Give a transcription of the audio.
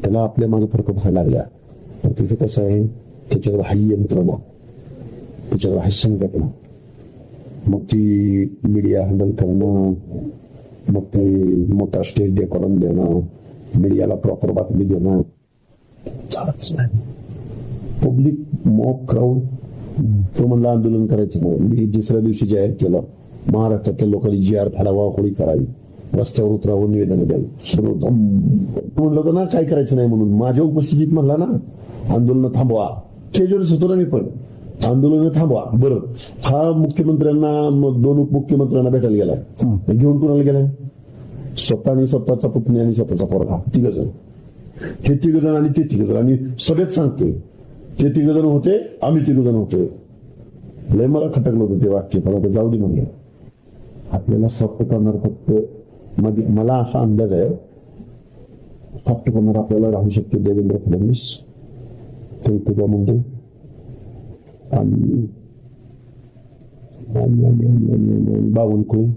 त्याला आपल्या मागे फरक व्हायला लागल्या. पण तिथे कसं आहे, त्याच्यावर हाही यंत्रणा, त्याच्यावर हाही संघटना, मग ती मीडिया हँडल करणं, मग ते मोठा स्टेज डेकोरम देणं, मीडियाला प्रॉपर बातमी देणं चालतच नाही. पब्लिक मॉब क्राऊड, तो म्हणला आंदोलन करायचं नाही. मी दुसऱ्या दिवशी जाहीर केलं, महाराष्ट्रातल्या लोकांनी GR फाडावा, होळी करावी, रस्त्यावर उतरावं, निवेदन द्यावी. म्हणलं होतं ना काय करायचं नाही म्हणून. माझ्या उपस्थितीत म्हणला ना आंदोलन थांबवा. स्टेजवरच होतो ना मी पण, आंदोलन थांबवा. बरं, हा मुख्यमंत्र्यांना, दोन उपमुख्यमंत्र्यांना भेटायला गेलाय. घेऊन कुणाला गेलाय? स्वतः आणि स्वतःचा पुतणी आणि स्वतःचा पोरगा, तिघजण. हे तिघजण आणि ते तिघजण. आणि सगळेच सांगतोय ते तिघजण होते, आम्ही तिघजण होतो. लय मला खटकलं होतं ते वाक्य, पण आता जाऊ दे म्हणलं. आपल्याला सॉफ्ट करणार फक्त, मला असा अंदाज आहे, सॉफ्ट करणार आपल्याला राहू शकते देवेंद्र फडणवीस, तुझ्या मुंडे आणि बावनकुळे.